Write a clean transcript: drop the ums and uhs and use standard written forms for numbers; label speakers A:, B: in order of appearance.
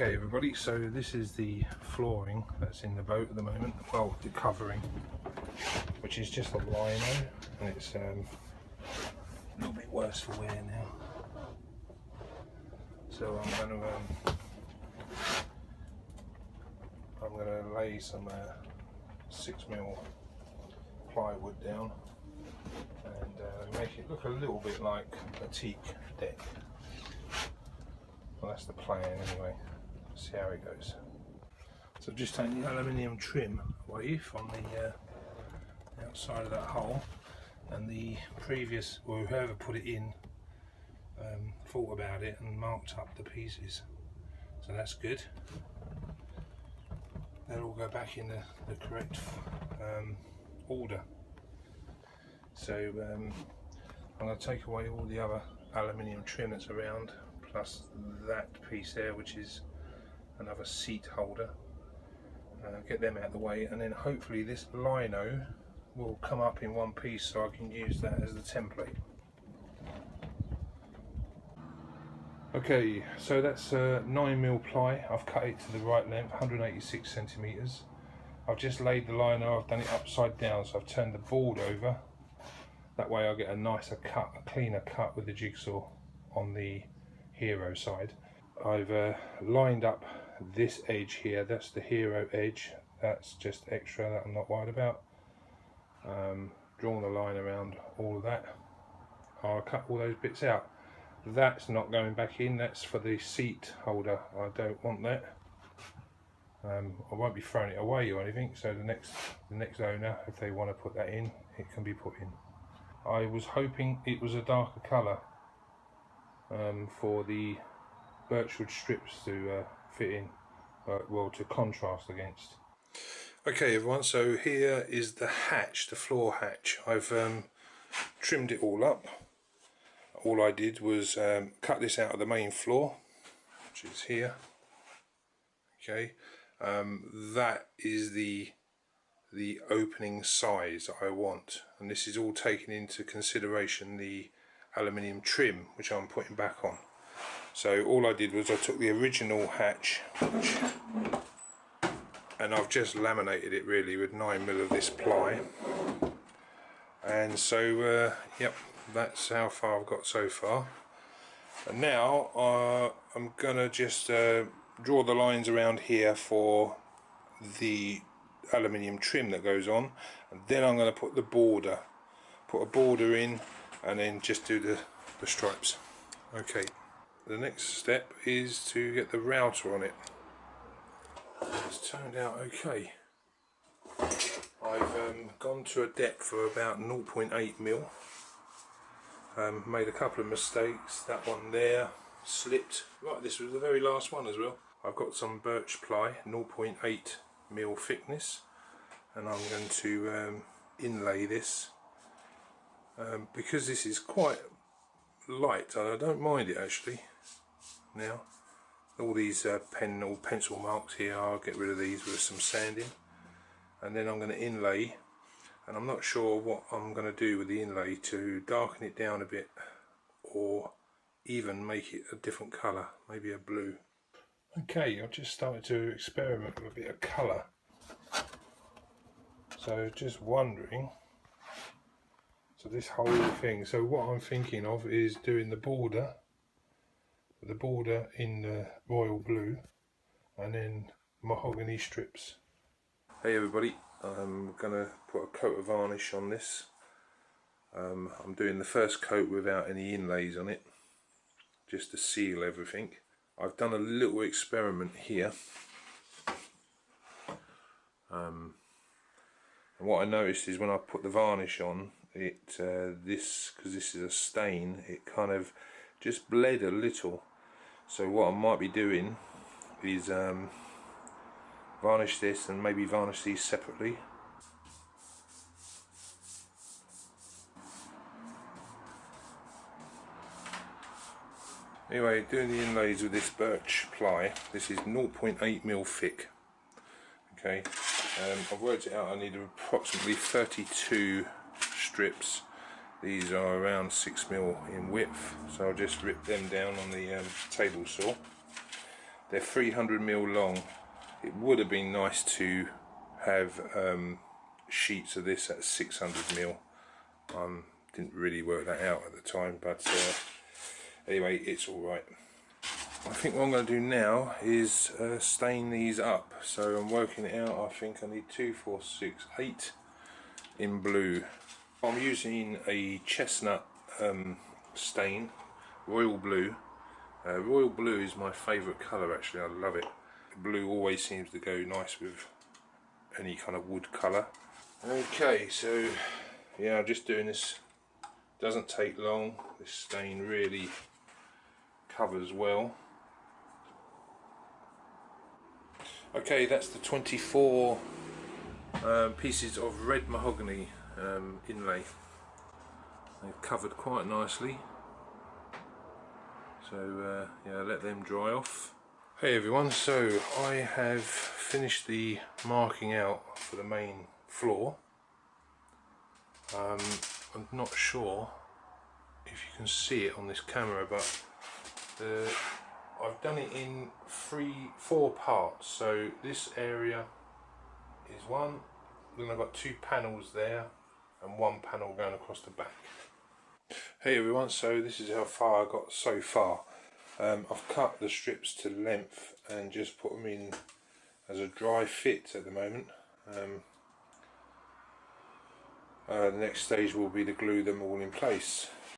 A: Okay everybody, so this is the flooring that's in the boat at the moment, well, the covering, which is just a lino, and it's a little bit worse for wear now. So I'm going to lay some 6mm plywood down and make it look a little bit like a teak deck. Well, that's the plan anyway. See how it goes. So I've just taken the aluminium trim away from the outside of that hole, and the previous, or whoever put it in, thought about it and marked up the pieces. So that's good. They'll all go back in the correct order. So I'm going to take away all the other aluminium trim that's around, plus that piece there, which is another seat holder. Get them out of the way, and then hopefully this lino will come up in one piece so I can use that as the template. Okay, so that's 9mm ply. I've cut it to the right length, 186 centimeters. I've just laid the lino, I've done it upside down, so I've turned the board over. That way I get a nicer cut, a cleaner cut with the jigsaw on the hero side. I've lined up this edge here, that's the hero edge, that's just extra that I'm not worried about. Drawn the line around all of that. I'll cut all those bits out. That's not going back in, that's for the seat holder. I don't want that. I won't be throwing it away or anything, so the next owner, if they want to put that in, it can be put in. I was hoping it was a darker colour for the birchwood strips to fit in, well, to contrast against. Okay everyone, so here is the hatch, the floor hatch. I've trimmed it all up. All I did was cut this out of the main floor, which is here. Okay, that is the opening size I want, and this is all taking into consideration the aluminium trim which I'm putting back on. So all I did was I took the original hatch and I've just laminated it really with 9mm of this ply, and so yep, that's how far I've got so far. And now I'm gonna just draw the lines around here for the aluminium trim that goes on, and then I'm going to put a border in, and then just do the stripes. Okay, the next step is to get the router on it. It's turned out okay. I've gone to a depth for about 0.8mm. Made a couple of mistakes. That one there slipped. Right, this was the very last one as well. I've got some birch ply, 0.8mm thickness, and I'm going to inlay this because this is quite light. I don't mind it actually. Now all these pen or pencil marks here, I'll get rid of these with some sanding, and then I'm going to inlay. And I'm not sure what I'm going to do with the inlay to darken it down a bit, or even make it a different colour, maybe a blue. Okay, I've just started to experiment with a bit of colour. So just wondering, so this whole thing, so what I'm thinking of is doing the border in the royal blue, and then mahogany strips. Hey everybody, I'm going to put a coat of varnish on this. I'm doing the first coat without any inlays on it, just to seal everything. I've done a little experiment here, and what I noticed is when I put the varnish on it, because this is a stain, it kind of just bled a little. So what I might be doing is varnish this and maybe varnish these separately. Anyway, doing the inlays with this birch ply, this is 0.8mm thick. Okay, I've worked it out, I need approximately 32 strips. These are around 6mm in width, so I'll just rip them down on the table saw. They're 300mm long. It would have been nice to have sheets of this at 600mm. Didn't really work that out at the time, but anyway, it's alright. I think what I'm going to do now is stain these up. So I'm working it out. I think I need 2, 4, 6, 8 in blue. I'm using a chestnut stain, royal blue. Royal blue is my favourite colour actually, I love it. Blue always seems to go nice with any kind of wood colour. Okay, so yeah, I'm just doing this. Doesn't take long. This stain really covers well. Okay, that's the 24 pieces of red mahogany inlay. They've covered quite nicely. So yeah, let them dry off. Hey everyone, so I have finished the marking out for the main floor. I'm not sure if you can see it on this camera, but I've done it in 4 parts. So this area is one, then I've got 2 panels there and 1 panel going across the back. Hey everyone, so this is how far I got so far. I've cut the strips to length and just put them in as a dry fit at the moment. The next stage will be to glue them all in place.